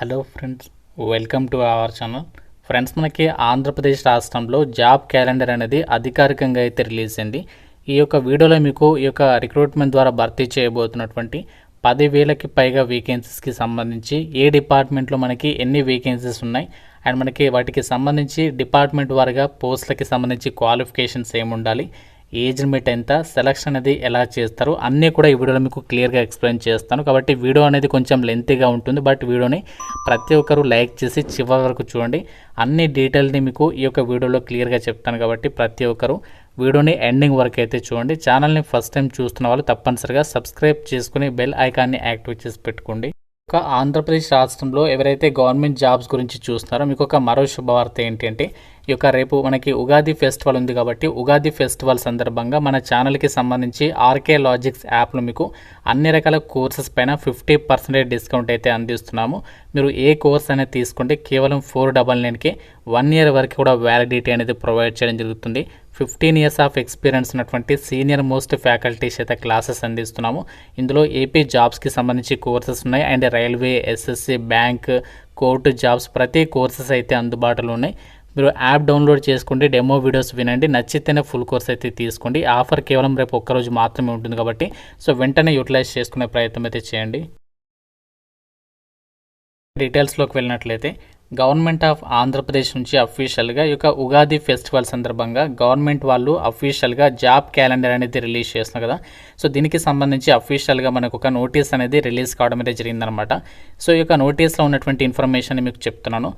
Hello friends, welcome to our channel. Friends, మనకి ఆంధ్రప్రదేశ్ రాష్ట్రంలో job calendar అనేది అధికారికంగా అయితే రిలీజ్ అయింది. ఈ యొక్క వీడియోలో మీకు ఈ యొక్క రిక్రూట్మెంట్ ద్వారా భర్తీ చేయబోతున్నటువంటి 10,000కి పైగా వేకెన్సీస్కి సంబంధించి ఏ డిపార్ట్మెంట్లో మనకి ఎన్ని వేకెన్సీస్ ఉన్నాయి అండ్ మనకి వాటికి సంబంధించి డిపార్ట్మెంట్ వారిగా పోస్టులకి సంబంధించి క్వాలిఫికేషన్స్ ఏమి ఉండాలి, ఏజ్ లిమిట్ ఎంత, సెలక్షన్ అనేది ఎలా చేస్తారు అన్నీ కూడా ఈ వీడియోలో మీకు క్లియర్గా ఎక్స్ప్లెయిన్ చేస్తాను. కాబట్టి వీడియో అనేది కొంచెం లెంతీగా ఉంటుంది, బట్ వీడియోని ప్రతి ఒక్కరు లైక్ చేసి చివరి వరకు చూడండి. అన్ని డీటెయిల్ని మీకు ఈ యొక్క వీడియోలో క్లియర్గా చెప్తాను. కాబట్టి ప్రతి ఒక్కరు వీడియోని ఎండింగ్ వరకు అయితే చూడండి. ఛానల్ని ఫస్ట్ టైం చూస్తున్న వాళ్ళు తప్పనిసరిగా సబ్స్క్రైబ్ చేసుకుని బెల్ ఐకాన్ని యాక్టివేట్ చేసి పెట్టుకోండి. ఒక ఆంధ్రప్రదేశ్ రాష్ట్రంలో ఎవరైతే గవర్నమెంట్ జాబ్స్ గురించి చూస్తున్నారో మీకు ఒక మరో శుభవార్త ఏంటంటే, ఈ యొక్క రేపు మనకి ఉగాది ఫెస్టివల్ ఉంది. కాబట్టి ఉగాది ఫెస్టివల్ సందర్భంగా మన ఛానల్కి సంబంధించి ఆర్కే లాజిక్స్ యాప్లో మీకు అన్ని రకాల కోర్సెస్ పైన 50% డిస్కౌంట్ అయితే అందిస్తున్నాము. మీరు ఏ కోర్స్ అనేది తీసుకుంటే కేవలం 499కే 1 year వరకు కూడా వ్యాలిడిటీ అనేది ప్రొవైడ్ చేయడం జరుగుతుంది. 15 years ఆఫ్ ఎక్స్పీరియన్స్ ఉన్నటువంటి సీనియర్ మోస్ట్ ఫ్యాకల్టీస్ అయితే క్లాసెస్ అందిస్తున్నాము. ఇందులో ఏపీ జాబ్స్కి సంబంధించి కోర్సెస్ ఉన్నాయి and railway, SSC, bank, court jobs ప్రతి కోర్సెస్ అయితే అందుబాటులో ఉన్నాయి. మీరు యాప్ డౌన్లోడ్ చేసుకోండి, డెమో వీడియోస్ వినండి, నచ్చితేనే ఫుల్ కోర్స్ అయితే తీసుకోండి. ఆఫర్ కేవలం రేపు ఒక్కరోజు మాత్రమే ఉంటుంది కాబట్టి వెంటనే యూటిలైజ్ చేసుకునే ప్రయత్నం అయితే చేయండి. డీటెయిల్స్లోకి వెళ్ళినట్లయితే, గవర్నమెంట్ ఆఫ్ ఆంధ్రప్రదేశ్ నుంచి అఫీషియల్గా ఈ యొక్క ఉగాది ఫెస్టివల్ సందర్భంగా గవర్నమెంట్ వాళ్ళు అఫీషియల్గా జాబ్ క్యాలెండర్ అనేది రిలీజ్ చేస్తున్నారు కదా. దీనికి సంబంధించి అఫీషియల్గా మనకు ఒక నోటీస్ అనేది రిలీజ్ కావడం అయితే జరిగిందనమాట. ఈ యొక్క నోటీస్లో ఉన్నటువంటి ఇన్ఫర్మేషన్ మీకు చెప్తున్నాను.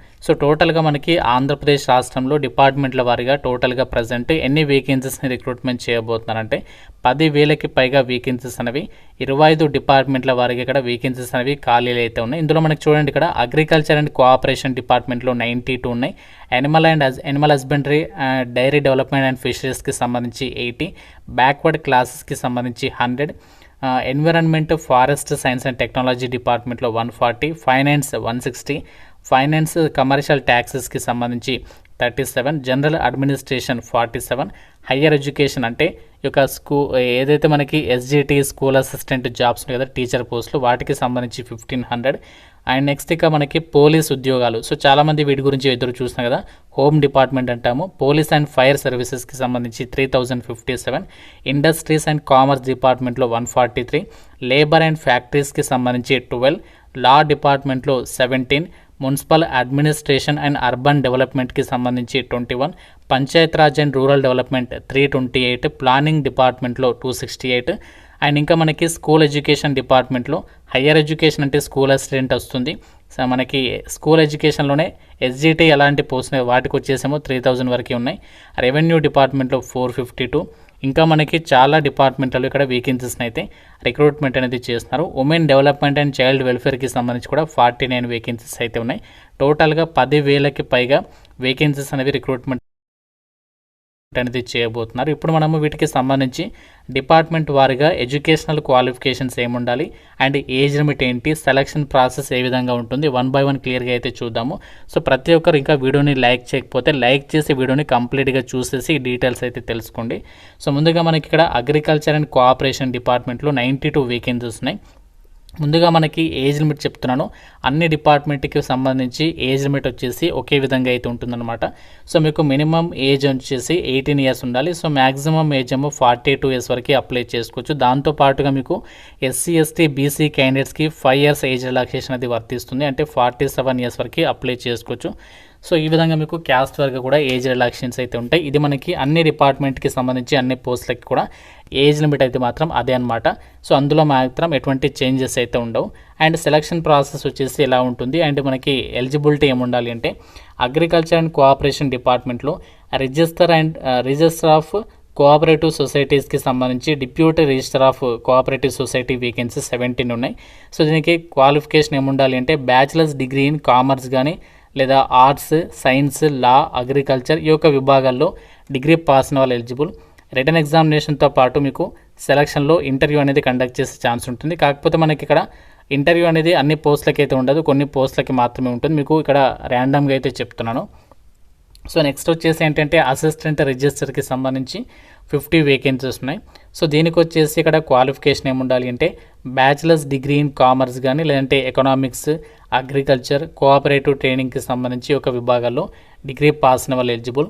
టోటల్గా మనకి ఆంధ్రప్రదేశ్ రాష్ట్రంలో డిపార్ట్మెంట్ల వారీగా టోటల్గా ప్రజెంట్ ఎన్ని వేకెన్సీస్ని రిక్రూట్మెంట్ చేయబోతున్నారంటే 10,000కి పైగా వేకెన్సీస్ అనేవి 25 డిపార్ట్మెంట్ల వారికి ఇక్కడ వేకెన్సీస్ అనేవి ఖాళీలు అయితే ఉన్నాయి. ఇందులో మనకి చూడండి, ఇక్కడ అగ్రికల్చర్ అండ్ కోఆపరేషన్ డిపార్ట్మెంట్లో 92 ఉన్నాయి, animal husbandry, dairy development and ఫిషరీస్కి సంబంధించి 80, బ్యాక్వర్డ్ క్లాసెస్కి సంబంధించి 100, environment, forest science and technology డిపార్ట్మెంట్లో 140, ఫైనాన్స్ 160, ఫైనాన్స్ కమర్షియల్ ట్యాక్సెస్కి సంబంధించి 37, జనరల్ అడ్మినిస్ట్రేషన్ 47, హయ్యర్ ఎడ్యుకేషన్ అంటే ఈ యొక్క ఏదైతే మనకి ఎస్జిటి స్కూల్ అసిస్టెంట్ జాబ్స్ కదా, టీచర్ పోస్టులు, వాటికి సంబంధించి 1,500. అండ్ నెక్స్ట్ ఇక మనకి పోలీస్ ఉద్యోగాలు. చాలామంది వీటి గురించి ఎదురు చూస్తున్నాం కదా, హోమ్ డిపార్ట్మెంట్ అంటాము, పోలీస్ అండ్ ఫైర్ సర్వీసెస్కి సంబంధించి 3,057, ఇండస్ట్రీస్ అండ్ కామర్స్ డిపార్ట్మెంట్లో 143, లేబర్ అండ్ ఫ్యాక్టరీస్కి సంబంధించి 12, లా డిపార్ట్మెంట్లో 17, మున్సిపల్ అడ్మినిస్ట్రేషన్ అండ్ అర్బన్ డెవలప్మెంట్కి సంబంధించి 21, Panchayati Raj and rural development 328, planning డిపార్ట్మెంట్లో 268. అండ్ ఇంకా మనకి స్కూల్ ఎడ్యుకేషన్ డిపార్ట్మెంట్లో హయ్యర్ ఎడ్యుకేషన్ అంటే స్కూల్ అసిస్టెంట్ వస్తుంది. మనకి స్కూల్ ఎడ్యుకేషన్లోనే ఎస్జిటి ఎలాంటి పోస్ట్ వాటికి వచ్చేసేమో 3,000 వరకు ఉన్నాయి. రెవెన్యూ డిపార్ట్మెంట్లో 452. ఇంకా మనకి చాలా డిపార్ట్మెంట్లో ఇక్కడ వేకెన్సీస్ని అయితే రిక్రూట్మెంట్ అనేది చేస్తున్నారు. ఉమెన్ డెవలప్మెంట్ అండ్ చైల్డ్ వెల్ఫేర్కి సంబంధించి కూడా 49 వేకెన్సీస్ అయితే ఉన్నాయి. టోటల్గా 10,000కి పైగా వేకెన్సీస్ అనేవి రిక్రూట్మెంట్ అనేది చేయబోతున్నారు. ఇప్పుడు మనము వీటికి సంబంధించి డిపార్ట్మెంట్ వారిగా ఎడ్యుకేషనల్ క్వాలిఫికేషన్స్ ఏముండాలి అండ్ ఏజ్ లిమిట్ ఏంటి, సెలక్షన్ ప్రాసెస్ ఏ విధంగా ఉంటుంది, 1 by 1 క్లియర్గా అయితే చూద్దాము. ప్రతి ఒక్కరు ఇంకా వీడియోని లైక్ చేయకపోతే లైక్ చేసి వీడియోని కంప్లీట్గా చూసేసి డీటెయిల్స్ అయితే తెలుసుకోండి. ముందుగా మనకి ఇక్కడ అగ్రికల్చర్ అండ్ కోఆపరేషన్ డిపార్ట్మెంట్లో 92 వేకెన్సీస్ ఉన్నాయి. ముందుగా మనకి ఏజ్ లిమిట్ చెప్తున్నాను. అన్ని డిపార్ట్మెంట్కి సంబంధించి ఏజ్ లిమిట్ వచ్చేసి ఒకే విధంగా అయితే ఉంటుందన్నమాట. మీకు మినిమం ఏజ్ వచ్చేసి 18 years ఉండాలి. మ్యాక్సిమం ఏజ్ ఏమో 42 years వరకు అప్లై చేసుకోవచ్చు. దాంతోపాటుగా మీకు ఎస్సీ, ఎస్టీ, బీసీ క్యాండిడేట్స్కి 5 years ఏజ్ రిలాక్సేషన్ అది వర్తిస్తుంది. అంటే 47 years వరకు అప్లై చేసుకోవచ్చు. ఈ విధంగా మీకు క్యాస్ట్ వరకు కూడా ఏజ్ రిలాక్సేషన్స్ అయితే ఉంటాయి. ఇది మనకి అన్ని డిపార్ట్మెంట్కి సంబంధించి అన్ని పోస్టులకి కూడా ఏజ్ లిమిట్ అయితే మాత్రం అదే అనమాట. అందులో మాత్రం ఎటువంటి చేంజెస్ అయితే ఉండవు. అండ్ సెలక్షన్ ప్రాసెస్ వచ్చేసి ఎలా ఉంటుంది అంటే, మనకి ఎలిజిబిలిటీ ఏముండాలి అంటే, అగ్రికల్చర్ అండ్ కోఆపరేషన్ డిపార్ట్మెంట్లో రిజిస్టర్ ఆఫ్ కోఆపరేటివ్ సొసైటీస్కి సంబంధించి deputy register of cooperative society vacancy 17 ఉన్నాయి. దీనికి క్వాలిఫికేషన్ ఏముండాలి అంటే, బ్యాచిలర్స్ డిగ్రీ ఇన్ కామర్స్ కానీ లేదా ఆర్ట్స్, సైన్స్, లా, అగ్రికల్చర్ ఈ యొక్క విభాగాల్లో డిగ్రీ పాస్ అయిన వాళ్ళు ఎలిజిబుల్. రిటర్న్ ఎగ్జామినేషన్తో పాటు మీకు సెలక్షన్లో ఇంటర్వ్యూ అనేది కండక్ట్ చేసే ఛాన్స్ ఉంటుంది. కాకపోతే మనకి ఇక్కడ ఇంటర్వ్యూ అనేది అన్ని పోస్టులకి అయితే ఉండదు, కొన్ని పోస్టులకి మాత్రమే ఉంటుంది. మీకు ఇక్కడ ర్యాండమ్గా అయితే చెప్తున్నాను. నెక్స్ట్ వచ్చేసి ఏంటంటే, అసిస్టెంట్ రిజిస్టర్కి సంబంధించి 50 వేకెన్సీస్ ఉన్నాయి. సో దీనికి వచ్చేసి ఇక్కడ క్వాలిఫికేషన్ ఏముండాలి అంటే బ్యాచిలర్స్ డిగ్రీ ఇన్ కామర్స్ కానీ లేదంటే ఎకనామిక్స్, అగ్రికల్చర్, కోఆపరేటివ్ ట్రైనింగ్కి సంబంధించి ఒక విభాగాల్లో డిగ్రీ పాస్ అయిన వాళ్ళు ఎలిజిబుల్.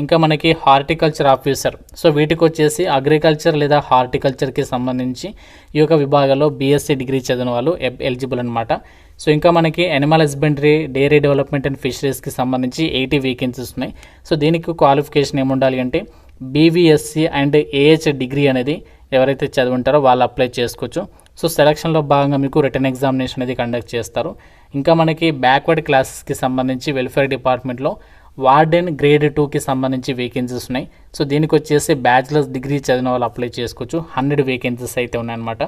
ఇంకా మనకి హార్టికల్చర్ ఆఫీసర్, సో వీటికి వచ్చేసి అగ్రికల్చర్ లేదా హార్టికల్చర్కి సంబంధించి ఈ యొక్క విభాగాల్లో బీఎస్సీ డిగ్రీ చదివిన వాళ్ళు ఎలిజిబుల్ అనమాట. సో ఇంకా మనకి animal husbandry, dairy development and ఫిషరీస్కి సంబంధించి 80 వేకెన్సీస్ ఉన్నాయి. సో దీనికి క్వాలిఫికేషన్ ఏముండాలి అంటే బీవీఎస్సీ అండ్ ఏహెచ్ డిగ్రీ అనేది ఎవరైతే చదువుంటారో వాళ్ళు అప్లై చేసుకోవచ్చు. సో సెలక్షన్లో భాగంగా మీకు రిటర్న్ ఎగ్జామినేషన్ అనేది కండక్ట్ చేస్తారు. ఇంకా మనకి బ్యాక్వర్డ్ క్లాసెస్కి సంబంధించి వెల్ఫేర్ డిపార్ట్మెంట్లో వార్డెన్ గ్రేడ్ 2కి సంబంధించి వేకెన్సీస్ ఉన్నాయి. సో దీనికి వచ్చేసి బ్యాచిలర్స్ డిగ్రీ చదివిన వాళ్ళు అప్లై చేసుకోవచ్చు. 100 వేకెన్సీస్ అయితే ఉన్నాయన్నమాట.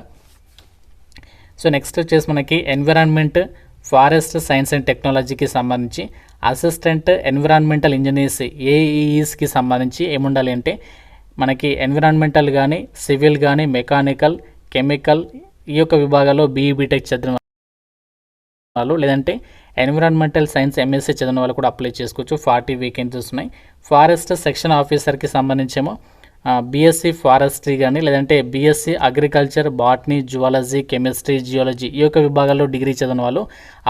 సో నెక్స్ట్ వచ్చేసి మనకి ఎన్విరాన్మెంట్, ఫారెస్ట్ సైన్స్ అండ్ టెక్నాలజీకి సంబంధించి అసిస్టెంట్ ఎన్విరాన్మెంటల్ ఇంజనీర్స్ ఏఈఈస్కి సంబంధించి ఏముండాలి అంటే మనకి ఎన్విరాన్మెంటల్ కానీ, సివిల్ కానీ, మెకానికల్, కెమికల్ ఈ యొక్క విభాగాల్లో బీఈ బీటెక్ చదివిన వాళ్ళు లేదంటే ఎన్విరాన్మెంటల్ సైన్స్ ఎంఎస్సీ చదివిన వాళ్ళు కూడా అప్లై చేసుకోవచ్చు. 40 వేకెన్సీస్ ఉన్నాయి. ఫారెస్ట్ సెక్షన్ ఆఫీసర్కి సంబంధించేమో బీఎస్సీ ఫారెస్ట్రీ కానీ లేదంటే BSc agriculture, botany, zoology, chemistry, geology ఈ యొక్క విభాగాల్లో డిగ్రీ చదివిన వాళ్ళు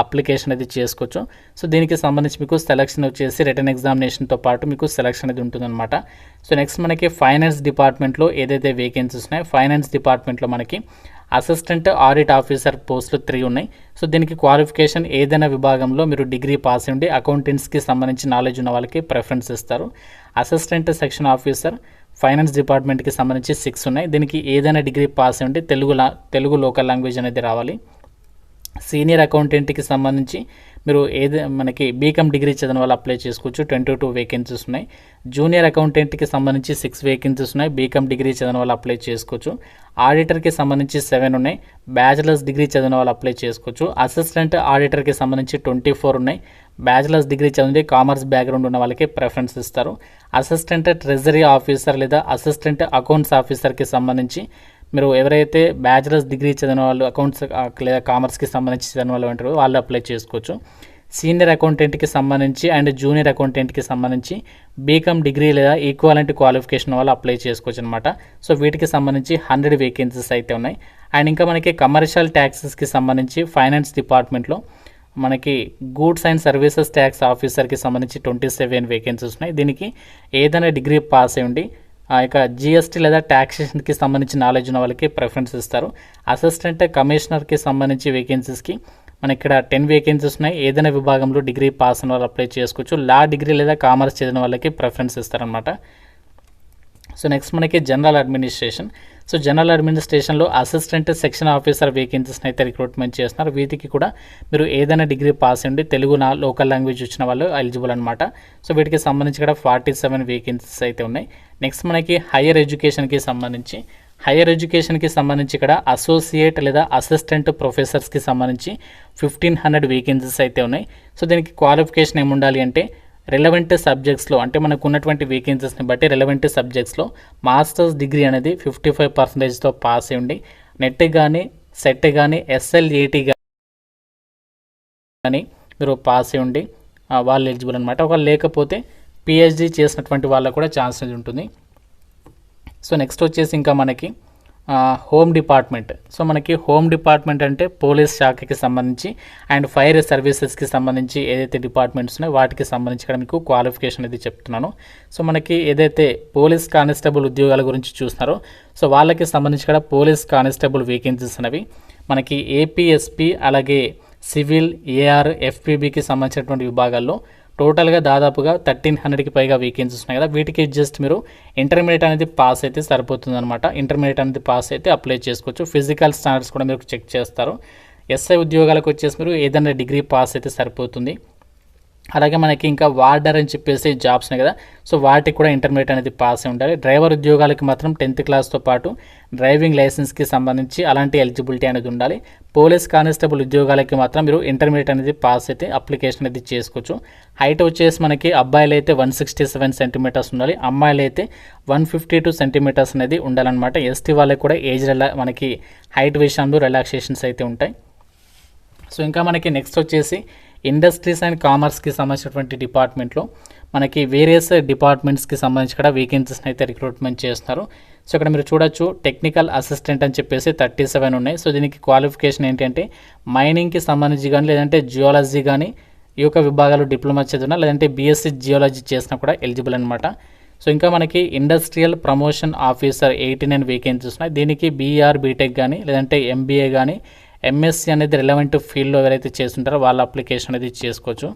అప్లికేషన్ అయితే చేసుకోవచ్చు. సో దీనికి సంబంధించి మీకు సెలక్షన్ వచ్చేసి రిటర్న్ ఎగ్జామినేషన్తో పాటు మీకు సెలక్షన్ అనేది ఉంటుందన్నమాట. సో నెక్స్ట్ మనకి ఫైనాన్స్ డిపార్ట్మెంట్లో ఏదైతే వేకెన్సీస్ ఉన్నాయో ఫైనాన్స్ డిపార్ట్మెంట్లో మనకి అసిస్టెంట్ ఆడిట్ ఆఫీసర్ పోస్టులు 3 ఉన్నాయి. సో దీనికి క్వాలిఫికేషన్ ఏదైనా విభాగంలో మీరు డిగ్రీ పాస్ ఉండి అకౌంటెంట్స్కి సంబంధించి నాలెడ్జ్ ఉన్న వాళ్ళకి ప్రిఫరెన్స్ ఇస్తారు. అసిస్టెంట్ సెక్షన్ ఆఫీసర్ ఫైనాన్స్ డిపార్ట్మెంట్కి సంబంధించి 6 ఉన్నాయి. దీనికి ఏదైనా డిగ్రీ పాస్ ఉండి తెలుగు లోకల్ లాంగ్వేజ్ అనేది రావాలి. సీనియర్ అకౌంటెంట్కి సంబంధించి మీరు మనకి బీకామ్ డిగ్రీ చదివిన వాళ్ళు అప్లై చేసుకోవచ్చు. 22 వేకెన్సీస్ ఉన్నాయి. జూనియర్ అకౌంటెంట్కి సంబంధించి 6 వేకెన్సీస్ ఉన్నాయి. బీకామ్ డిగ్రీ చదివిన వాళ్ళు అప్లై చేసుకోవచ్చు. ఆడిటర్కి సంబంధించి 7 ఉన్నాయి. బ్యాచిలర్స్ డిగ్రీ చదివిన వాళ్ళు అప్లై చేసుకోవచ్చు. అసిస్టెంట్ ఆడిటర్కి సంబంధించి 24 ఉన్నాయి. బ్యాచిలర్స్ డిగ్రీ చదివి కామర్స్ బ్యాక్గ్రౌండ్ ఉన్న వాళ్ళకి ప్రిఫరెన్స్ ఇస్తారు. అసిస్టెంట్ ట్రెజరీ ఆఫీసర్ లేదా అసిస్టెంట్ అకౌంట్స్ ఆఫీసర్కి సంబంధించి మీరు ఎవరైతే బ్యాచిలర్స్ డిగ్రీ చదివిన వాళ్ళు అకౌంట్స్ లేదా కామర్స్కి సంబంధించి చదివిన వాళ్ళు ఉంటారో వాళ్ళు అప్లై చేసుకోవచ్చు. సీనియర్ అకౌంటెంట్కి సంబంధించి అండ్ జూనియర్ అకౌంటెంట్కి సంబంధించి బీకామ్ డిగ్రీ లేదా ఈక్వాలెంట్ క్వాలిఫికేషన్ వాళ్ళు అప్లై చేసుకోవచ్చు అనమాట. సో వీటికి సంబంధించి 100 వేకెన్సీస్ అయితే ఉన్నాయి. అండ్ ఇంకా మనకి కమర్షియల్ ట్యాక్సెస్కి సంబంధించి ఫైనాన్స్ డిపార్ట్మెంట్లో మనకి గూడ్స్ అండ్ సర్వీసెస్ ట్యాక్స్ ఆఫీసర్కి సంబంధించి 27 వేకెన్సీస్ ఉన్నాయి. దీనికి ఏదైనా డిగ్రీ పాస్ అయి ఉండి ఇక జిఎస్టీ లేదా ట్యాక్సేషన్కి సంబంధించి నాలెడ్జ్ ఉన్న వాళ్ళకి ప్రిఫరెన్స్ ఇస్తారు. అసిస్టెంట్ కమిషనర్కి సంబంధించి వేకెన్సీస్కి మన ఇక్కడ 10 వేకెన్సీస్ ఉన్నాయి. ఏదైనా విభాగంలో డిగ్రీ పాస్ అయిన వాళ్ళు అప్లై చేసుకోవచ్చు. లా డిగ్రీ లేదా కామర్స్ చదివిన వాళ్ళకి ప్రిఫరెన్స్ ఇస్తారనమాట. సో నెక్స్ట్ మనకి జనరల్ అడ్మినిస్ట్రేషన్. సో జనరల్ అడ్మినిస్ట్రేషన్లో అసిస్టెంట్ సెక్షన్ ఆఫీసర్ వేకెన్సీస్ని అయితే రిక్రూట్మెంట్ చేస్తున్నారు. వీటికి కూడా మీరు ఏదైనా డిగ్రీ పాస్ ఉండి తెలుగు లోకల్ లాంగ్వేజ్ వచ్చిన వాళ్ళు ఎలిజిబుల్ అనమాట. సో వీటికి సంబంధించి కూడా 47 వేకెన్సీస్ అయితే ఉన్నాయి. నెక్స్ట్ మనకి హైయర్ ఎడ్యుకేషన్కి సంబంధించి ఇక్కడ అసోసియేట్ లేదా అసిస్టెంట్ ప్రొఫెసర్స్కి సంబంధించి 1500 వేకెన్సీస్ అయితే ఉన్నాయి. సో దీనికి క్వాలిఫికేషన్ ఏముండాలి అంటే రిలవెంట్ సబ్జెక్ట్స్లో అంటే మనకు ఉన్నటువంటి వేకెన్సీస్ని బట్టి రిలవెంట్ సబ్జెక్ట్స్లో మాస్టర్స్ డిగ్రీ అనేది 55%తో పాస్ అయ్యి ఉండి నెట్ కానీ సెట్ కానీ ఎస్ఎల్ఏటీ కానీ మీరు పాస్ అయ్యి ఉండి వాళ్ళు ఎలిజిబుల్ అనమాట. ఒకవేళ లేకపోతే పిహెచ్డి చేసినటువంటి వాళ్ళకు కూడా ఛాన్స్ ఉంటుంది. సో నెక్స్ట్ వచ్చేసి ఇంకా మనకి హోమ్ డిపార్ట్మెంట్. సో మనకి హోమ్ డిపార్ట్మెంట్ అంటే పోలీస్ శాఖకి సంబంధించి అండ్ ఫైర్ సర్వీసెస్కి సంబంధించి ఏదైతే డిపార్ట్మెంట్స్ ఉన్నాయో వాటికి సంబంధించి ఇక్కడ మీకు క్వాలిఫికేషన్ అనేది చెప్తున్నాను. సో మనకి ఏదైతే పోలీస్ కానిస్టేబుల్ ఉద్యోగాల గురించి చూస్తున్నారో సో వాళ్ళకి సంబంధించి కూడా పోలీస్ కానిస్టేబుల్ వేకెన్సీస్ అనేవి మనకి ఏపీఎస్పీ అలాగే సివిల్, ఏఆర్, ఎఫ్పీబీకి సంబంధించినటువంటి విభాగాల్లో టోటల్గా దాదాపుగా 1300కి పైగా వేకెన్సీస్ ఉన్నాయి కదా. వీటికి జస్ట్ మీరు ఇంటర్మీడియట్ అనేది పాస్ అయితే సరిపోతుంది అనమాట. ఇంటర్మీడియట్ అనేది పాస్ అయితే అప్లై చేసుకోవచ్చు. ఫిజికల్ స్టాండర్డ్స్ కూడా మీరు చెక్ చేస్తారు. ఎస్ఐ ఉద్యోగాలకు వచ్చేసి మీరు ఏదైనా డిగ్రీ పాస్ అయితే సరిపోతుంది. అలాగే మనకి ఇంకా వార్డర్ అని చెప్పేసి జాబ్స్ ఉన్నాయి కదా. సో వాటికి కూడా ఇంటర్మీడియట్ అనేది పాస్ అయి ఉండాలి. డ్రైవర్ ఉద్యోగాలకి మాత్రం 10th క్లాస్తో పాటు డ్రైవింగ్ లైసెన్స్కి సంబంధించి అలాంటి ఎలిజిబిలిటీ అనేది ఉండాలి. పోలీస్ కానిస్టేబుల్ ఉద్యోగాలకి మాత్రం మీరు ఇంటర్మీడియట్ అనేది పాస్ అయితే అప్లికేషన్ అనేది చేసుకోవచ్చు. హైట్ వచ్చేసి మనకి అబ్బాయిలు అయితే 167 సెంటీమీటర్స్ ఉండాలి. అమ్మాయిలు అయితే 152 సెంటీమీటర్స్ అనేది ఉండాలన్నమాట. ఎస్టీ వాళ్ళకి కూడా ఏజ్ మనకి హైట్ విషయంలో రిలాక్సేషన్స్ అయితే ఉంటాయి. సో ఇంకా మనకి నెక్స్ట్ వచ్చేసి ఇండస్ట్రీస్ అండ్ కామర్స్కి సంబంధించినటువంటి డిపార్ట్మెంట్లో మనకి వేరియస్ డిపార్ట్మెంట్స్కి సంబంధించి కూడా వేకెన్సీస్ని అయితే రిక్రూట్మెంట్ చేస్తున్నారు. సో ఇక్కడ మీరు చూడొచ్చు టెక్నికల్ అసిస్టెంట్ అని చెప్పేసి 37 ఉన్నాయి. సో దీనికి క్వాలిఫికేషన్ ఏంటంటే మైనింగ్కి సంబంధించి కానీ లేదంటే జియాలజీ కానీ ఈ యొక్క విభాగాలు డిప్లొమా చదివినా లేదంటే బీఎస్సీ జియాలజీ చేసినా కూడా ఎలిజిబుల్ అనమాట. సో ఇంకా మనకి ఇండస్ట్రియల్ ప్రమోషన్ ఆఫీసర్ 89 వేకెన్సీస్ ఉన్నాయి. దీనికి బీఆర్ బీటెక్ కానీ లేదంటే ఎంబీఏ కానీ ఎంఎస్సీ అనేది రిలవెంట్ ఫీల్డ్లో ఎవరైతే చేస్తుంటారో వాళ్ళ అప్లికేషన్ అనేది చేసుకోవచ్చు.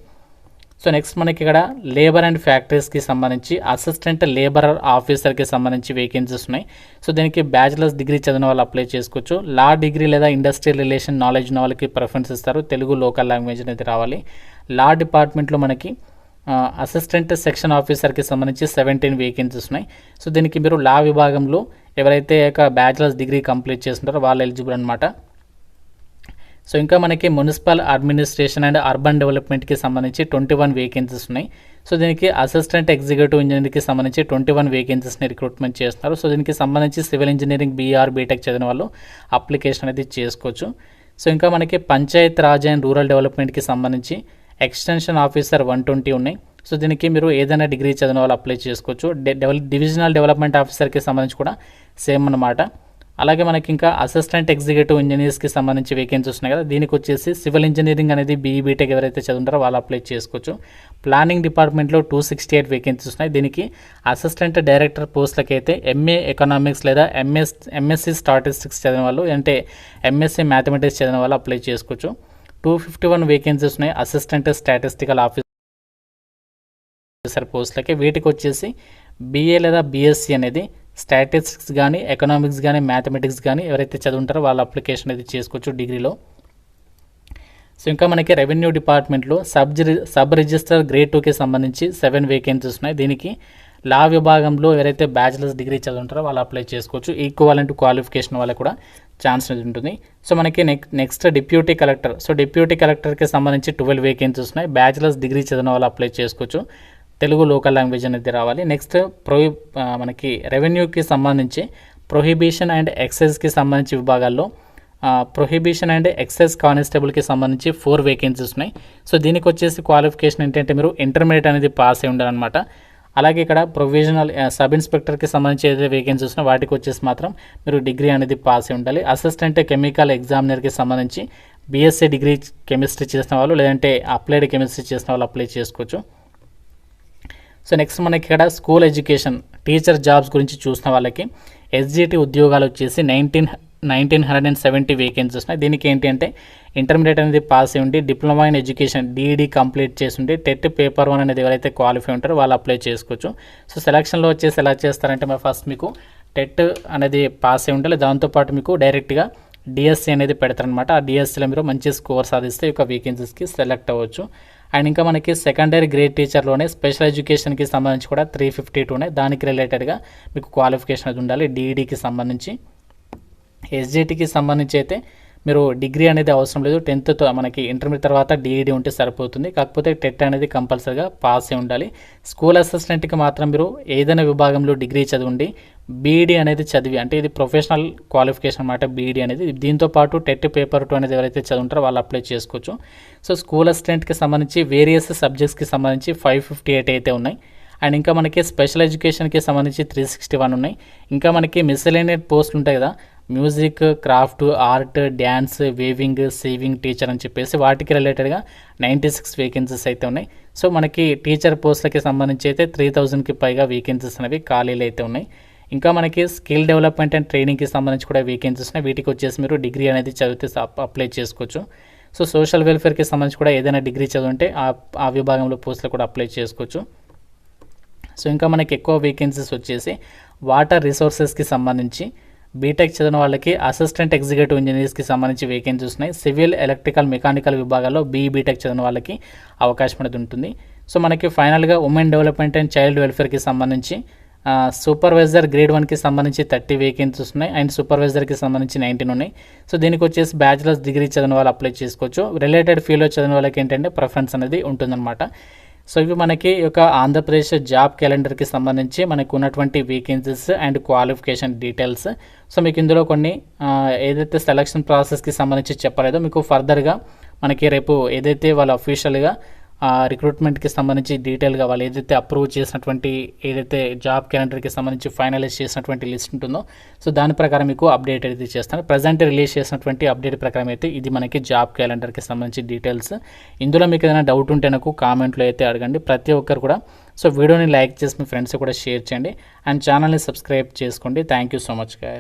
సో నెక్స్ట్ మనకి ఇక్కడ లేబర్ అండ్ ఫ్యాక్టరీస్కి సంబంధించి అసిస్టెంట్ లేబరర్ ఆఫీసర్కి సంబంధించి వేకెన్సీస్ ఉన్నాయి. సో దీనికి బ్యాచిలర్స్ డిగ్రీ చదివిన వాళ్ళు అప్లై చేసుకోవచ్చు. లా డిగ్రీ లేదా ఇండస్ట్రియల్ రిలేషన్ నాలెడ్జ్ ఉన్న వాళ్ళకి ప్రిఫరెన్స్ ఇస్తారు. తెలుగు లోకల్ లాంగ్వేజ్ అనేది రావాలి. లా డిపార్ట్మెంట్లో మనకి అసిస్టెంట్ సెక్షన్ ఆఫీసర్కి సంబంధించి 17 వేకెన్సీస్ ఉన్నాయి. సో దీనికి మీరు లా విభాగంలో ఎవరైతే బ్యాచిలర్స్ డిగ్రీ కంప్లీట్ చేస్తుంటారో వాళ్ళు ఎలిజిబుల్ అనమాట. సో ఇంకా మనకి మున్సిపల్ అడ్మినిస్ట్రేషన్ అండ్ అర్బన్ డెవలప్మెంట్కి సంబంధించి 21 వేకెన్సీస్ ఉన్నాయి. సో దీనికి అసిస్టెంట్ ఎగ్జిక్యూటివ్ ఇంజనీర్కి సంబంధించి 21 వేకెన్సీస్ని రిక్రూట్మెంట్ చేస్తున్నారు. సో దీనికి సంబంధించి సివిల్ ఇంజనీరింగ్ బీఆర్ బీటెక్ చదివిన వాళ్ళు అప్లికేషన్ అనేది చేసుకోవచ్చు. సో ఇంకా మనకి పంచాయత్ రాజ్ అండ్ రూరల్ డెవలప్మెంట్కి సంబంధించి ఎక్స్టెన్షన్ ఆఫీసర్ 120 ఉన్నాయి. సో దీనికి మీరు ఏదైనా డిగ్రీ చదివిన వాళ్ళు అప్లై చేసుకోవచ్చు. డివిజనల్ డెవలప్మెంట్ ఆఫీసర్కి సంబంధించి కూడా సేమ్ అన్నమాట. అలాగే మనకి ఇంకా అసిస్టెంట్ ఎగ్జిక్యూటివ్ ఇంజనీర్స్కి సంబంధించి వేకెన్సీస్ ఉన్నాయి కదా, దీనికి వచ్చేసి సివిల్ ఇంజనీరింగ్ అనేది బీఈ బీటెక్ ఎవరైతే చదువుతారో వాళ్ళు అప్లై చేసుకోవచ్చు. ప్లానింగ్ డిపార్ట్మెంట్లో 268 వేకెన్సీస్ ఉన్నాయి. దీనికి అసిస్టెంట్ డైరెక్టర్ పోస్టులకి అయితే ఎంఏ ఎకనామిక్స్ లేదా ఎంఎస్సీ స్టాటిస్టిక్స్ చదివిన వాళ్ళు అంటే ఎంఎస్సీ మ్యాథమెటిక్స్ చదివిన వాళ్ళు అప్లై చేసుకోవచ్చు. 251 వేకెన్సీస్ ఉన్నాయి అసిస్టెంట్ స్టాటిస్టికల్ ఆఫీసర్ పోస్టులకి. వీటికి వచ్చేసి బీఏ లేదా బీఎస్సీ అనేది స్టాటిస్టిక్స్ కానీ ఎకనామిక్స్ కానీ మ్యాథమెటిక్స్ కానీ ఎవరైతే చదువుంటారో వాళ్ళ అప్లికేషన్ అనేది చేసుకోవచ్చు డిగ్రీలో. సో ఇంకా మనకి రెవెన్యూ డిపార్ట్మెంట్లో సబ్ రిజిస్టర్ గ్రేడ్ 2కి సంబంధించి 7 వేకెన్సీస్ ఉన్నాయి. దీనికి లా విభాగంలో ఎవరైతే బ్యాచిలర్స్ డిగ్రీ చదువుంటారో వాళ్ళు అప్లై చేసుకోవచ్చు. ఈక్వలెంట్ క్వాలిఫికేషన్ వాళ్ళకి కూడా ఛాన్స్ అనేది ఉంటుంది. సో మనకి next deputy collector. So deputy కలెక్టర్కి సంబంధించి 12 వేకెన్సీస్ ఉన్నాయి. బ్యాచిలర్స్ డిగ్రీ చదివిన వాళ్ళు అప్లై చేసుకోవచ్చు. తెలుగు లోకల్ లాంగ్వేజ్ అనేది రావాలి. నెక్స్ట్ మనకి రెవెన్యూకి సంబంధించి ప్రొహిబిషన్ అండ్ ఎక్సైజ్కి సంబంధించి విభాగాల్లో ప్రొహిబిషన్ అండ్ ఎక్సైజ్ కానిస్టేబుల్కి సంబంధించి 4 వేకెన్సీస్ ఉన్నాయి. సో దీనికి వచ్చేసి క్వాలిఫికేషన్ ఏంటంటే మీరు ఇంటర్మీడియట్ అనేది పాస్ అయి ఉండాలన్నమాట. అలాగే ఇక్కడ ప్రొవిజనల్ సబ్ ఇన్స్పెక్టర్కి సంబంధించి ఏదైతే వేకెన్సీస్ ఉన్నాయో వాటికి వచ్చేసి మాత్రం మీరు డిగ్రీ అనేది పాస్ అయి ఉండాలి. అసిస్టెంట్ కెమికల్ ఎగ్జామినర్కి సంబంధించి బీఎస్సీ డిగ్రీ కెమిస్ట్రీ చేసిన వాళ్ళు లేదంటే అప్లైడ్ కెమిస్ట్రీ చేసిన వాళ్ళు అప్లై చేసుకోవచ్చు. సో నెక్స్ట్ మనకి ఇక్కడ స్కూల్ ఎడ్యుకేషన్ టీచర్ జాబ్స్ గురించి చూసిన వాళ్ళకి ఎస్జిటి ఉద్యోగాలు వచ్చేసి 1970 వేకెన్సీస్ ఉన్నాయి. దీనికి ఏంటి అంటే ఇంటర్మీడియట్ అనేది పాస్ అయి ఉండి diploma in education DEd complete చేసి ఉండి టెట్ పేపర్ 1 అనేది ఎవరైతే క్వాలిఫై ఉంటారో వాళ్ళు అప్లై చేసుకోవచ్చు. సో సెలక్షన్లో వచ్చేసి ఎలా చేస్తారంటే ఫస్ట్ మీకు టెట్ అనేది పాస్ అయి ఉండాలి. దాంతోపాటు మీకు డైరెక్ట్గా డిఎస్సి అనేది పెడతారనమాట. ఆ డిఎస్సిలో మీరు మంచి స్కోర్ సాధిస్తే ఈ యొక్క వేకెన్సీస్కి సెలెక్ట్ అవ్వచ్చు. అండ్ ఇంకా మనకి సెకండరీ గ్రేడ్ టీచర్లోనే స్పెషల్ ఎడ్యుకేషన్కి సంబంధించి కూడా 352 ఉన్నాయి. దానికి రిలేటెడ్గా మీకు క్వాలిఫికేషన్ అది ఉండాలి. డిఈడికి సంబంధించి ఎస్జిటికి సంబంధించి అయితే మీరు డిగ్రీ అనేది అవసరం లేదు. 10th మనకి ఇంటర్మీడియట్ తర్వాత డిఈడి ఉంటే సరిపోతుంది. కాకపోతే టెట్ అనేది కంపల్సరీగా పాస్ అయి ఉండాలి. స్కూల్ అసిస్టెంట్కి మాత్రం మీరు ఏదైనా విభాగంలో డిగ్రీ చదివండి బీఈడి అనేది చదివి అంటే ఇది ప్రొఫెషనల్ క్వాలిఫికేషన్ అనమాట బీఈడి అనేది. దీంతో పాటు టెట్ పేపర్ 2 అనేది ఎవరైతే చదువుంటారో వాళ్ళు అప్లై చేసుకోవచ్చు. సో స్కూల్ అసిస్టెంట్కి సంబంధించి వేరియస్ సబ్జెక్ట్స్కి సంబంధించి 558 అయితే ఉన్నాయి. అండ్ ఇంకా మనకి స్పెషల్ ఎడ్యుకేషన్కి సంబంధించి 361 ఉన్నాయి. ఇంకా మనకి మిస్సెలేనియస్ పోస్టులు ఉంటాయి కదా, music, craft, art, dance, weaving, saving teacher అని చెప్పేసి వాటికి రిలేటెడ్గా 96 వేకెన్సీస్ అయితే ఉన్నాయి. సో మనకి టీచర్ పోస్టులకి సంబంధించి అయితే 3000కి పైగా వేకెన్సీస్ అనేవి ఖాళీలు అయితే ఉన్నాయి. ఇంకా మనకి స్కిల్ డెవలప్మెంట్ అండ్ ట్రైనింగ్కి సంబంధించి కూడా వేకెన్సీస్ ఉన్నాయి. వీటికి వచ్చేసి మీరు డిగ్రీ అనేది చదివితే అప్లై చేసుకోవచ్చు. సో సోషల్ వెల్ఫేర్కి సంబంధించి కూడా ఏదైనా డిగ్రీ చదివితే ఆ విభాగంలో పోస్టులు కూడా అప్లై చేసుకోవచ్చు. సో ఇంకా మనకి ఎక్కువ వేకెన్సీస్ వచ్చేసి వాటర్ రిసోర్సెస్కి సంబంధించి బీటెక్ చదివిన వాళ్ళకి అసిస్టెంట్ ఎగ్జిక్యూటివ్ ఇంజనీర్స్కి సంబంధించి వేకెన్సీస్ ఉన్నాయి. సివిల్, ఎలక్ట్రికల్, మెకానికల్ విభాగాల్లో బీటెక్ చదివిన వాళ్ళకి అవకాశం అనేది ఉంటుంది. సో మనకి ఫైనల్గా ఉమెన్ డెవలప్మెంట్ అండ్ చైల్డ్ వెల్ఫేర్కి సంబంధించి సూపర్వైజర్ గ్రేడ్ 1కి సంబంధించి 30 వేకెన్సీస్ ఉన్నాయి. అండ్ సూపర్వైజర్కి సంబంధించి 19 ఉన్నాయి. సో దీనికి వచ్చేసి బ్యాచిలర్స్ డిగ్రీ చదివిన వాళ్ళు అప్లై చేసుకోవచ్చు. రిలేటెడ్ ఫీల్డ్లో చదివిన వాళ్ళకి ఏంటంటే ప్రిఫరెన్స్ అనేది ఉంటుందన్నమాట. సో ఇవి మనకి ఒక ఆంధ్రప్రదేశ్ జాబ్ క్యాలెండర్కి సంబంధించి మనకు ఉన్నటువంటి vacancies and qualification details. So మీకు ఇందులో కొన్ని ఏదైతే సెలక్షన్ ప్రాసెస్కి సంబంధించి చెప్పలేదో మీకు ఫర్దర్గా మనకి రేపు ఏదైతే వాళ్ళు అఫీషియల్గా రిక్రూట్మెంట్కి సంబంధించి డీటెయిల్గా వాళ్ళు ఏదైతే అప్రూవ్ చేసినటువంటి ఏదైతే జాబ్ క్యాలెండర్కి సంబంధించి ఫైనలైజ్ చేసినటువంటి లిస్ట్ ఉంటుందో సో దాని ప్రకారం మీకు అప్డేట్ అయితే చేస్తాను. ప్రజెంట్ రిలీజ్ చేసినటువంటి అప్డేట్ ప్రకారం అయితే ఇది మనకి జాబ్ క్యాలెండర్కి సంబంధించి డీటెయిల్స్. ఇందులో మీకు ఏదైనా డౌట్ ఉంటే నాకు కామెంట్లో అయితే అడగండి. ప్రతి ఒక్కరు కూడా సో వీడియోని లైక్ చేసి మీ ఫ్రెండ్స్ కూడా షేర్ చేయండి అండ్ ఛానల్ని సబ్స్క్రైబ్ చేసుకోండి. Thank you so much guys.